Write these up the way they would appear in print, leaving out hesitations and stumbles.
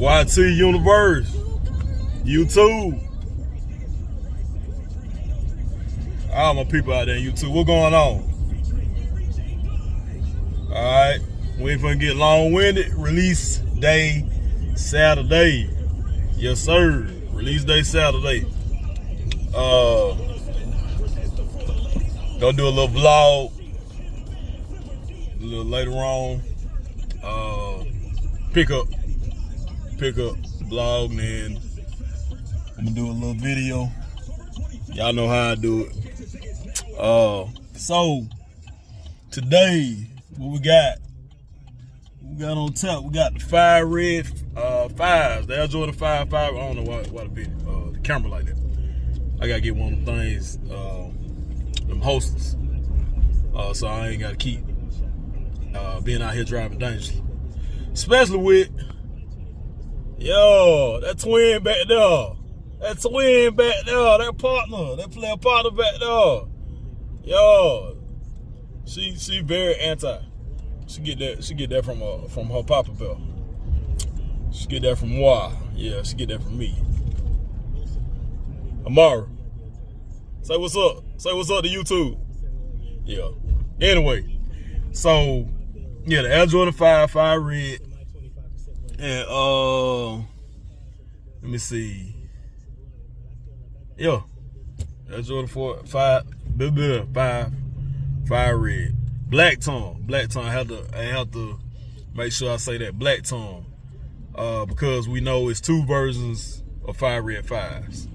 YT Universe, YouTube. All my people out there in YouTube, what going on? Alright, we ain't finna get long-winded. Release day Saturday. Yes, sir. Release day Saturday. Gonna do a little vlog a little later on. Pick up vlog, and then I'm gonna do a little video. Y'all know how I do it. So today, what we got on top, we got the 5 red 5s, the Air Jordan 5. I don't know why the camera like that. I gotta get one of them things, them holsters, so I ain't gotta keep being out here driving dangerously. Especially with, that twin back there. That partner, that player partner back there. Yo, she very anti. She get that from her papa belt. She get that from moi. Yeah, she get that from me. Amara, say what's up. Say what's up to YouTube. Yeah. Anyway, so yeah, the Air Jordan 5 red, and let me see. Yeah, Air Jordan 5 red. Black tone. I have to make sure I say that, black tone, because we know it's 2 versions of 5 red 5s.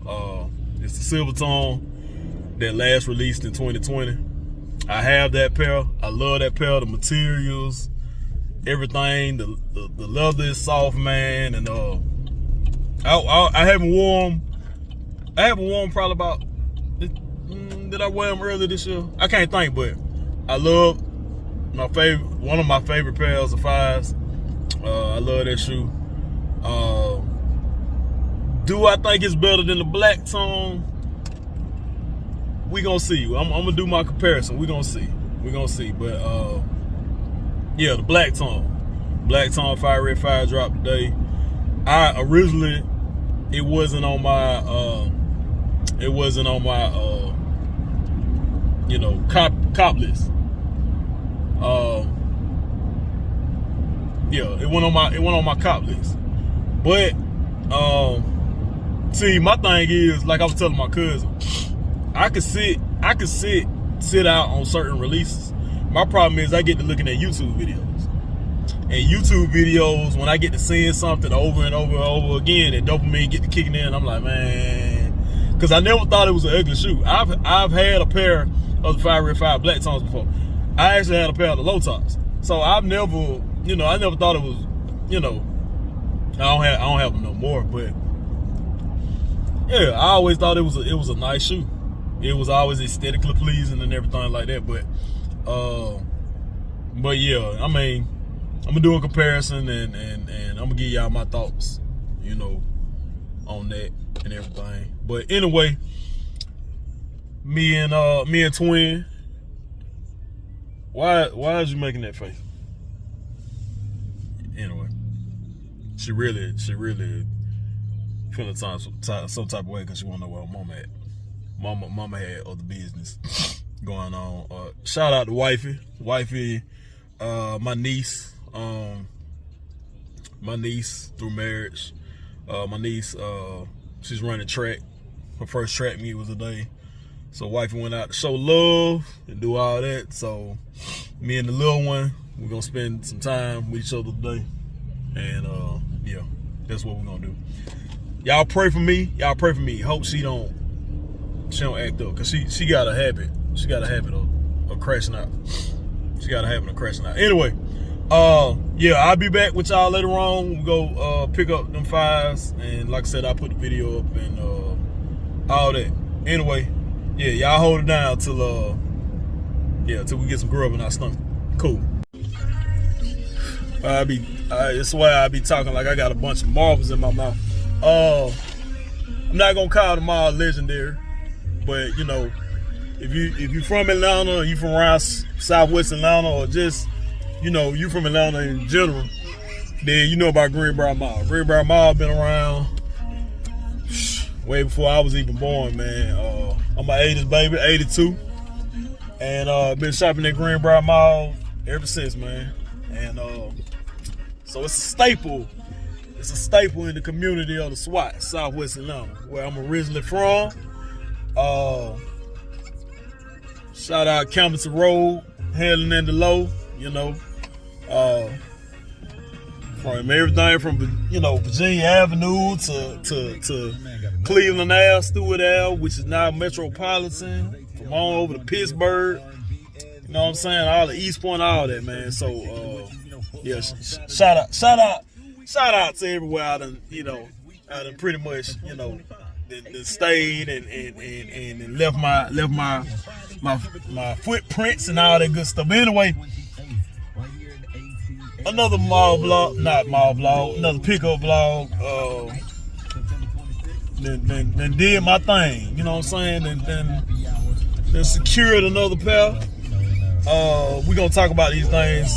It's the silver tone that last released in 2020. I have that pair. I love that pair. The materials, everything. The leather is soft, man. And I haven't worn probably about. Did I wear them earlier this year? I can't think, but I love one of my favorite pairs of 5s. I love that shoe. Do I think it's better than the black tone? We gonna see. I'm gonna do my comparison. We gonna see. But yeah, the black tone 5 red 5 dropped today. Originally it wasn't on my cop list. Yeah, it went on my cop list. But see, my thing is, like I was telling my cousin, I could sit out on certain releases. My problem is I get to looking at YouTube videos. And YouTube videos, when I get to seeing something over and over and over again, and dopamine get to kicking in, I'm like, man, because I never thought it was an ugly shoe. I've had a pair of the 5 red 5 black tones before. I actually had a pair of the low tops. So I never thought it was, I don't have them no more, but yeah, I always thought it was a nice shoe. It was always aesthetically pleasing and everything like that. But yeah, I mean, I'm gonna do a comparison and I'm gonna give y'all my thoughts, on that and everything. But anyway, me and Twin, why is you making that face? Anyway, she really feeling some type of way because she wanna know where her mama at. Mama had other business going on. Shout out to wifey, my niece through marriage. My niece, she's running track. Her first track meet was today. So wifey went out to show love and do all that. So me and the little one, we're gonna spend some time with each other today. And yeah, that's what we're gonna do. Y'all pray for me. Hope she don't act up, cause she got a habit. She got a habit of crashing out. Anyway, yeah, I'll be back with y'all later on. We'll go pick up them 5s, and like I said, I'll put the video up and all that. Anyway, yeah, y'all hold it down till we get some grub in our stomach. Cool. It's why I be talking like I got a bunch of marbles in my mouth. I'm not gonna call them all legendary, but if you from Atlanta, or you from around Southwest Atlanta, or just you from Atlanta in general, Then you know about Greenbrier Mall. Greenbrier Mall been around way before I was even born, man. I'm an 80s baby, 82. And been shopping at Greenbrier Mall ever since, man. And so it's a staple. It's a staple in the community of the SWAT, Southwest Atlanta, where I'm originally from. Shout out Campbellton Road, Helen and the Low, you know. From everything from, you know, Virginia Avenue to Cleveland Ave, Stewart Ave, which is now Metropolitan, from on over to Pittsburgh. You know what I'm saying? All the East Point, all that, man. So, yeah, shout out to everywhere I done, you know, I done pretty much, you know, done stayed and left my footprints and all that good stuff. But anyway, another another pickup vlog. Then did my thing, you know what I'm saying? Then secured another pair. We're gonna talk about these things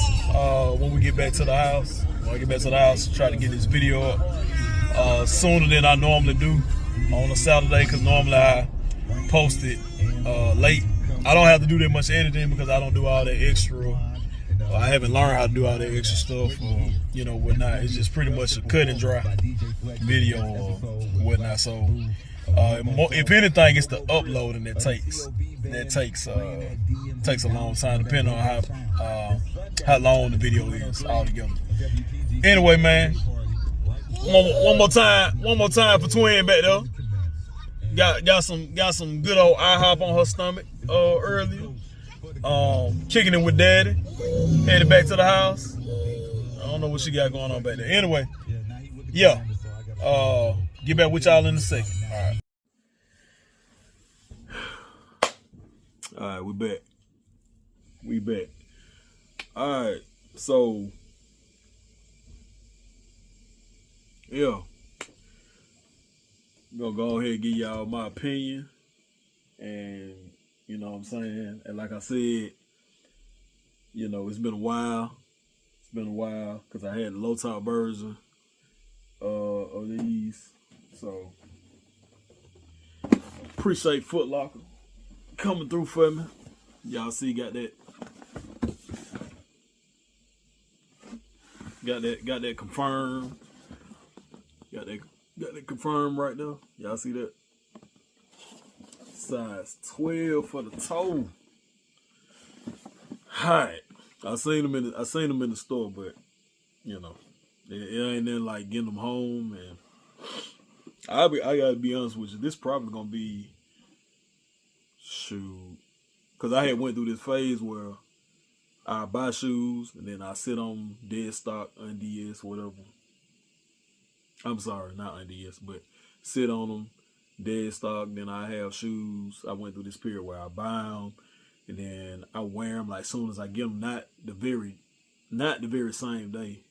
when we get back to the house. When I get back to the house, try to get this video up sooner than I normally do on a Saturday, because normally I post it late. I don't have to do that much editing because I don't do all that extra. I haven't learned how to do all that extra stuff or, you know, whatnot. It's just pretty much a cut and dry video or whatnot. So if anything, it's the uploading that takes a long time, depending on how long the video is altogether. Anyway, man, one more time for Twin back there. Got some good old IHOP on her stomach earlier. Kicking it with Daddy. Headed back to the house. I don't know what she got going on back there. Anyway, yeah. Get back with y'all in a second. All right, we back. All right, so yeah, I'm gonna go ahead and give y'all my opinion, and you know what I'm saying. And like I said, you know, it's been a while. It's been a while because I had the low top version of these. So appreciate Foot Locker coming through for me. Y'all see, got that confirmed. Got that confirmed right there. Y'all see that? Size 12 for the toe. Alright. I seen them in the store, but you know, it ain't then like getting them home. And I gotta be honest with you, this probably gonna be because I had went through this phase where I buy shoes and then I sit on dead stock, unds, whatever. I'm sorry, not unds, but sit on them, dead stock. Then I have shoes. I went through this period where I buy them and then I wear them like soon as I get them. Not the very same day.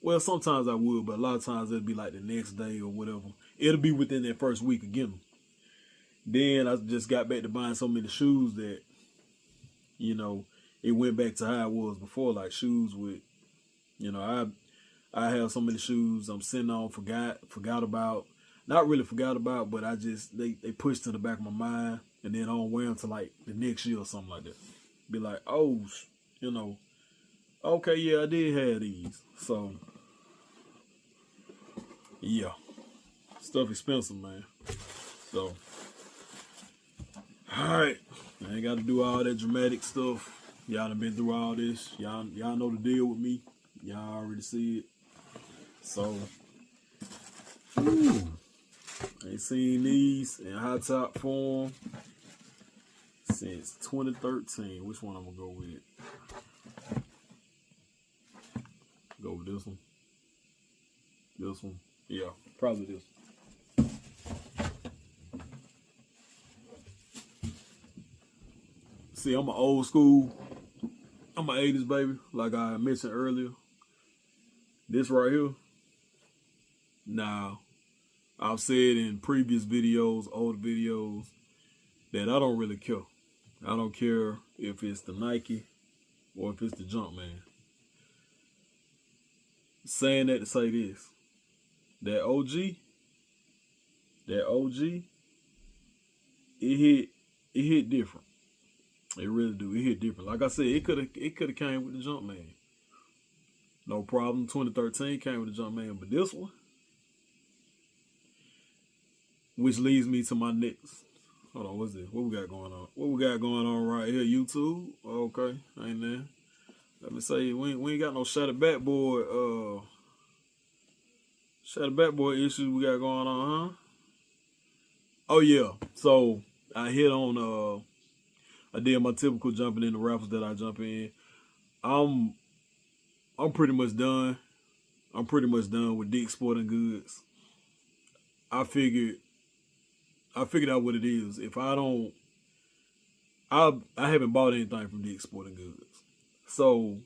Well, sometimes I would, but a lot of times it'll be like the next day or whatever. It'll be within that first week of getting them. Then I just got back to buying so many shoes that, you know, it went back to how it was before. Like shoes with, you know, I have so many shoes I'm sitting on, forgot about. Not really forgot about, but I just, they pushed to the back of my mind, and then I don't wear them till like the next year or something like that. Be like, oh, you know, okay, yeah, I did have these. So, yeah, stuff expensive, man. So, all right, I ain't got to do all that dramatic stuff. Y'all done been through all this. Y'all know the deal with me. Y'all already see it. So, ain't seen these in high top form since 2013. Which one I'm gonna go with? Go with this one. This one. Yeah, probably this one. See, I'm an old school. I'm an 80s baby, like I mentioned earlier. This right here. Now, I've said in previous videos, old videos, that I don't really care. I don't care if it's the Nike or if it's the Jumpman. saying that to say this. That OG, that OG, it hit different. It really do. It hit different. Like I said, it could have came with the Jumpman. No problem. 2013 came with the Jumpman, but this one, which leads me to my next. Hold on, what's this? What we got going on? What we got going on right here? YouTube. Okay, ain't there. Let me say we ain't got no shutter backboard issues we got going on, huh? Oh yeah. So I hit on I did my typical jumping in the raffles that I jump in. I'm pretty much done. I'm pretty much done with Dick's Sporting Goods. I figured out what it is. If I don't, I haven't bought anything from Dick's Sporting Goods. So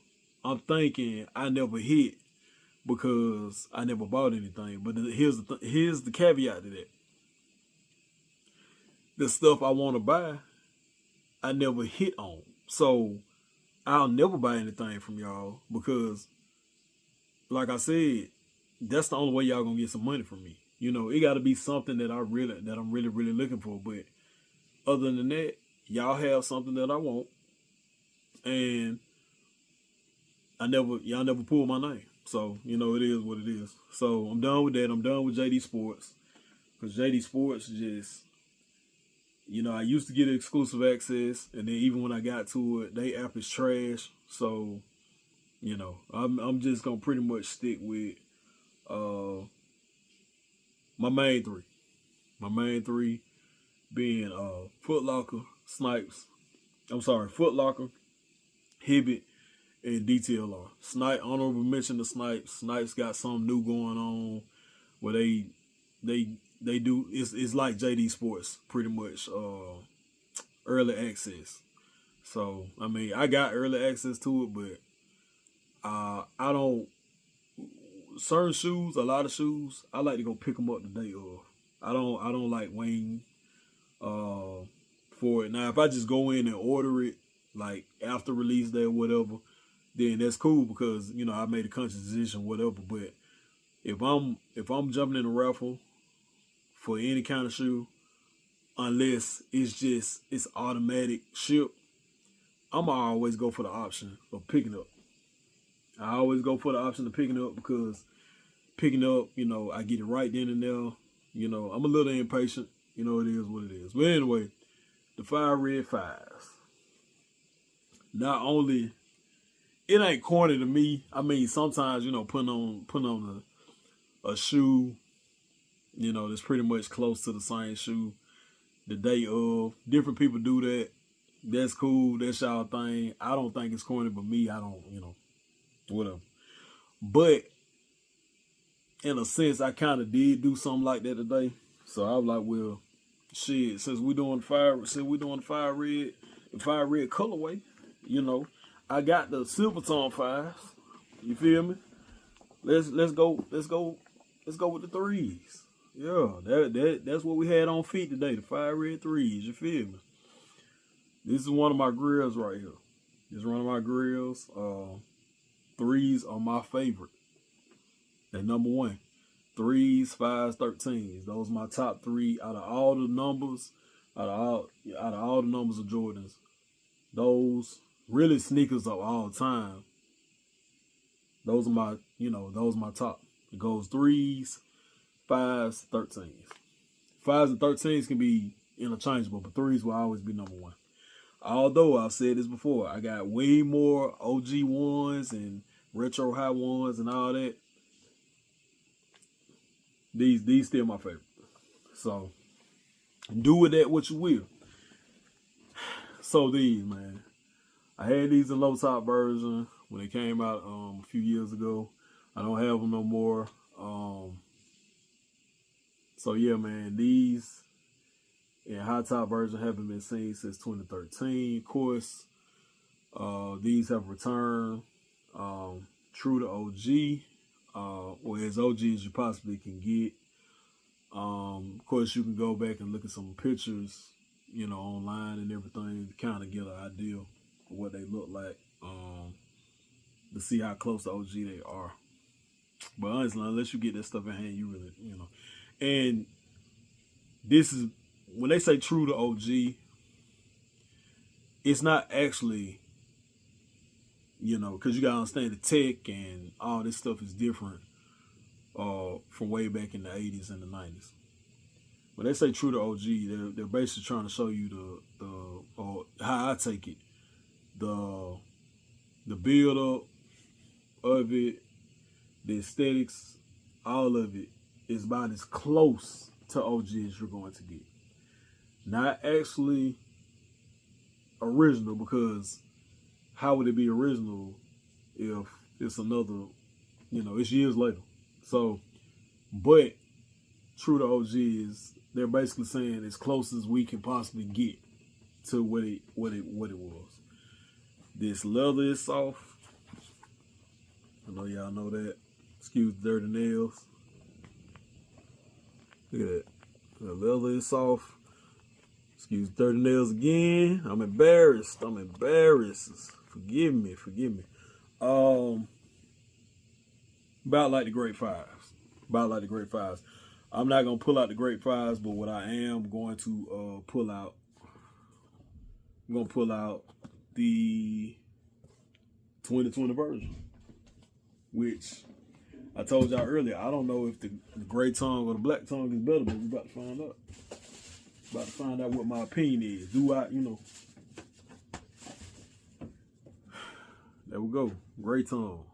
I'm thinking I never hit because I never bought anything. But here's the caveat to that. The stuff I want to buy, I never hit on. So I'll never buy anything from y'all because, like I said, that's the only way y'all gonna get some money from me. You know, it got to be something that I'm really looking for. But other than that, y'all have something that I want, and y'all never pulled my name. So you know, it is what it is. So I'm done with that. I'm done with JD Sports because JD Sports just, you know, I used to get exclusive access, and then even when I got to it, they app is trash. So, you know, I'm just gonna pretty much stick with my main three. My main three being Foot Locker, Snipes. I'm sorry, Foot Locker, Hibbett, and DTLR. Honorable mention to Snipes. Snipes got something new going on where they do it's like JD Sports pretty much early access. So I mean I got early access to it, but I don't certain shoes, a lot of shoes, I like to go pick them up the day of. I don't like waiting for it. Now if I just go in and order it like after release day or whatever, then that's cool because you know I made a conscious decision, whatever. But if I'm jumping in a raffle for any kind of shoe, unless it's automatic ship, I'ma always go for the option of picking up. I always go for the option of picking up because picking up, you know, I get it right then and there. You know, I'm a little impatient. You know, it is what it is. But anyway, the Fire Red 5s. Not only, it ain't corny to me. I mean, sometimes, you know, putting on a shoe, you know, that's pretty much close to the same shoe the day of. Different people do that. That's cool. That's y'all thing. I don't think it's corny, but me, I don't, you know, whatever. But in a sense, I kind of did do something like that today. So I was like, well, shit, since we're doing the fire red colorway, you know, I got the Silver Tone 5s. You feel me? Let's go with the 3s. Yeah, that's what we had on feet today, the Fire Red 3s. You feel me? This is one of my grills right here. This is one of my grills. 3s are my favorite. They're number one. 3s, 5s, 13s. Those are my top 3 out of all the numbers. Out of all the numbers of Jordans. Those really sneakers of all time. Those are my top. It goes 3s, 5s, 13s. 5s and 13s can be interchangeable, but 3s will always be number one. Although I've said this before, I got way more OG 1s and retro high 1s and all that. These still my favorite. So do with that what you will. So these, man, I had these in low top version when they came out a few years ago. I don't have them no more. So yeah, man, these in high top version haven't been seen since 2013. Of course, these have returned true to OG, or as OG as you possibly can get. Of course, you can go back and look at some pictures, you know, online and everything to kind of get an idea of what they look like, to see how close to OG they are. But honestly, unless you get that stuff in hand, you really, you know. And this is, when they say true to OG, it's not actually, you know, because you got to understand the tech and all this stuff is different from way back in the 80s and the 90s. When they say true to OG, they're basically trying to show you how I take it, the build up of it, the aesthetics, all of it is about as close to OG as you're going to get. Not actually original, because how would it be original if it's another, you know, it's years later. So, but true to OG is, they're basically saying as close as we can possibly get to what it was. This leather is soft. I know y'all know that. Excuse the dirty nails. Look at that. The leather is soft. Excuse dirty nails again. I'm embarrassed. Forgive me. About like the Great Fives. I'm not gonna pull out the Great Fives, but what I am going to pull out, I'm gonna pull out the 2020 version, which I told y'all earlier. I don't know if the gray tongue or the black tongue is better, but we're about to find out. About to find out what my opinion is. Do I, you know? There we go. Gray tongue.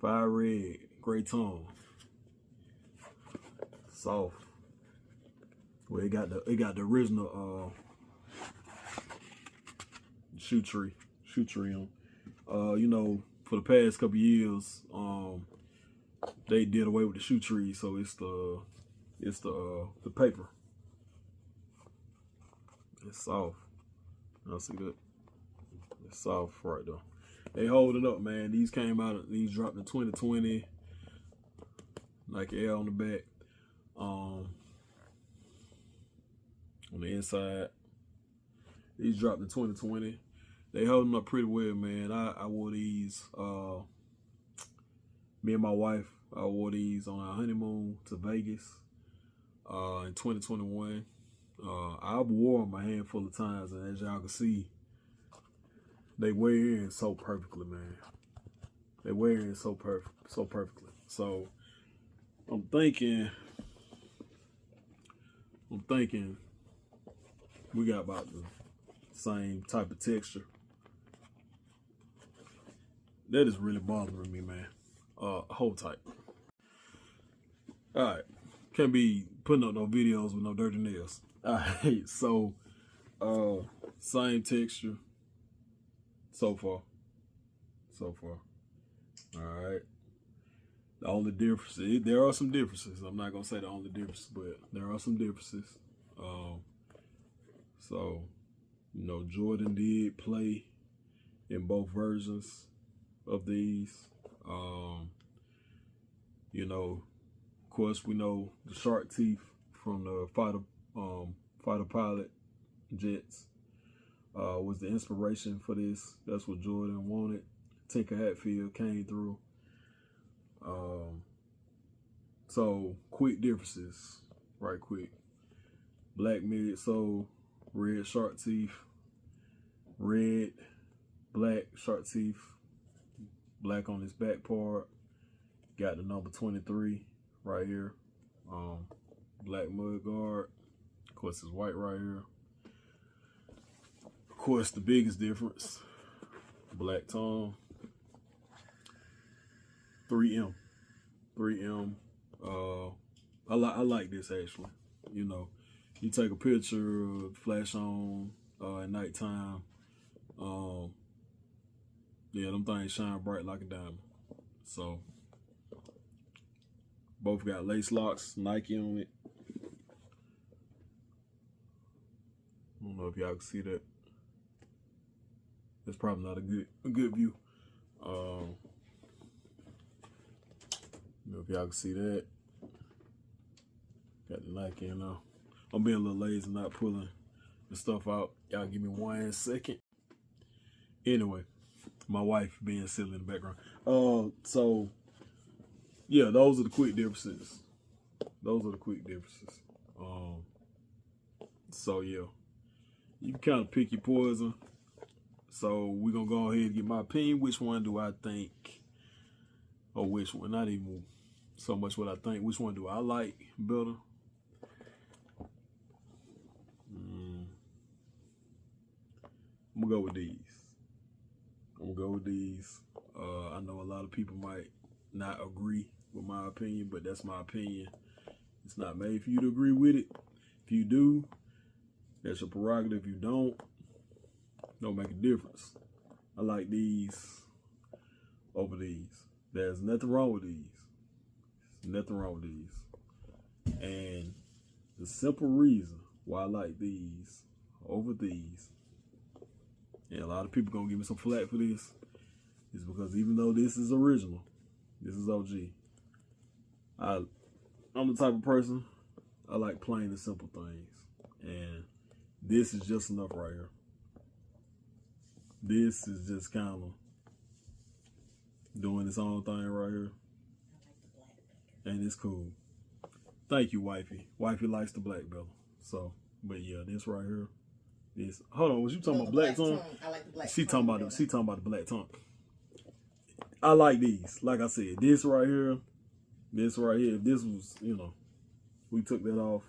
Fire red. Gray tongue. Soft. Well, it got the original shoe tree on. You know, for the past couple years, they did away with the shoe tree, so it's the paper. It's soft. I see that. It's soft right there. They hold it up, man. These came out. These dropped in 2020. Like air on the back. On the inside. These dropped in 2020. They hold them up pretty well, man. I wore these. Me and my wife, I wore these on our honeymoon to Vegas in 2021. I've worn them a handful of times, and as y'all can see, they wear in so perfectly, man. They wear in so perfectly. So I'm thinking we got about the same type of texture. That is really bothering me, man. Hold tight. All right, can't be putting up no videos with no dirty nails. All right, so same texture so far. All right. The only difference, there are some differences. I'm not gonna say the only difference, but there are some differences. So, you know, Jordan did play in both versions of these. You know, of course, we know the shark teeth from the fighter pilot jets was the inspiration for this. That's what Jordan wanted. Tinker Hatfield came through. So quick differences, right quick. Black midsole, red shark teeth, red, black shark teeth, black on this back part. Got the number 23 right here. Black mud guard. Of course, it's white right here. Of course, the biggest difference, black tongue. 3M. I like this actually. You know, you take a picture, flash on at nighttime. Yeah, them things shine bright like a diamond. So both got lace locks, Nike on it. I don't know if y'all can see that. It's probably not a good view. I don't know if y'all can see that. Got the Nike in there. I'm being a little lazy, not pulling the stuff out. Y'all give me 1 second. Anyway, my wife being silly in the background. So yeah, those are the quick differences. Those are the quick differences. So yeah, you can kind of pick your poison. So we're gonna go ahead and get my opinion. Which one do I think, or which one? Not even so much what I think. Which one do I like better? I'm gonna go with these. I know a lot of people might not agree with my opinion, but that's my opinion. It's not made for you to agree with it. If you do, that's your prerogative. If you don't make a difference. I like these over these. There's nothing wrong with these. There's nothing wrong with these. And the simple reason why I like these over these, and a lot of people gonna give me some flack for this, is because even though this is original, this is OG, I'm the type of person, I like plain and simple things. And this is just enough right here. This is just kind of doing its own thing right here. And it's cool. Thank you, wifey. Wifey likes the black better. So, but yeah, this right here. This, hold on, was you talking about black tongue? I like the black She tongue. She talking about the black tongue. I like these. Like I said, this right here. If this was, we took that off,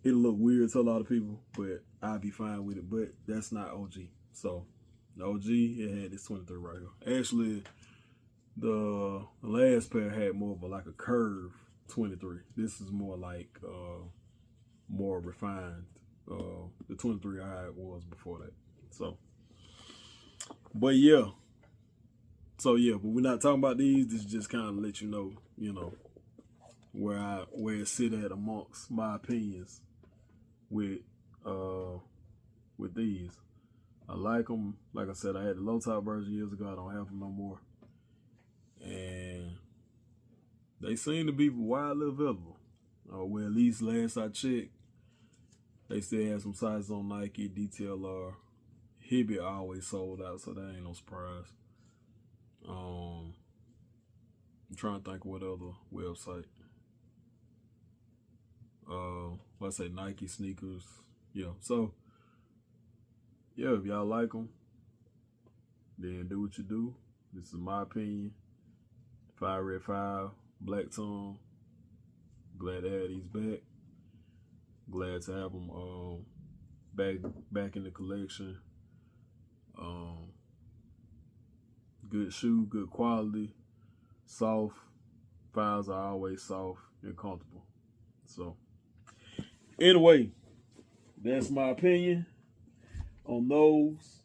it'll look weird to a lot of people, but I'd be fine with it. But that's not OG. So the OG, it had this 23 right here. Actually, the last pair had more of a curve 23. This is more like more refined. The 23 I had was before that. So, but yeah. So yeah, but we're not talking about these. This is just kind of let you know, where it sit at amongst my opinions with these. I like them. Like I said, I had the low top version years ago. I don't have them no more. And they seem to be widely available. Well, at least last I checked, they still have some sizes on Nike, DTLR. Hibbett always sold out, so that ain't no surprise. I'm trying to think what other website. Let's say Nike sneakers. Yeah, so yeah, if y'all like them, then do what you do. This is my opinion. 5 Red 5, Black Tongue. Glad to have these back. Glad to have them back in the collection. Good shoe, good quality, soft. 5s are always soft and comfortable. So anyway, that's my opinion on those.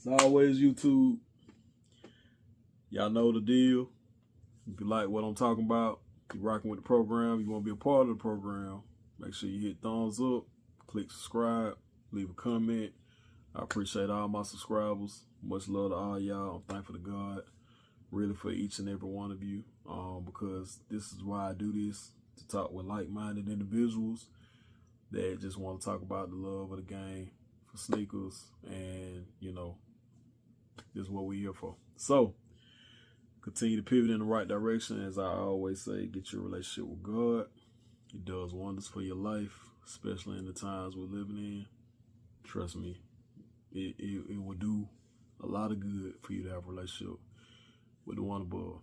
As always, YouTube, y'all know the deal. If you like what I'm talking about, you're rocking with the program, you want to be a part of the program, make sure you hit thumbs up, click subscribe, leave a comment. I appreciate all my subscribers. Much love to all y'all. I'm thankful to God, really, for each and every one of you, because this is why I do this, to talk with like-minded individuals that just want to talk about the love of the game for sneakers, and this is what we're here for. So continue to pivot in the right direction. As I always say, get your relationship with God. It does wonders for your life, especially in the times we're living in. Trust me, it will do a lot of good for you to have a relationship with the one above,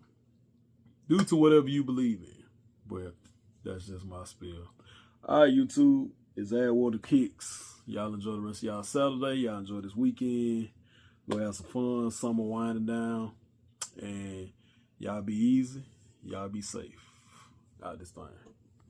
due to whatever you believe in. But that's just my spiel. All right, YouTube, it's Addwater Kicks. Y'all enjoy the rest of y'all Saturday. Y'all enjoy this weekend. Go have some fun. Summer winding down. And y'all be easy. Y'all be safe out this thing.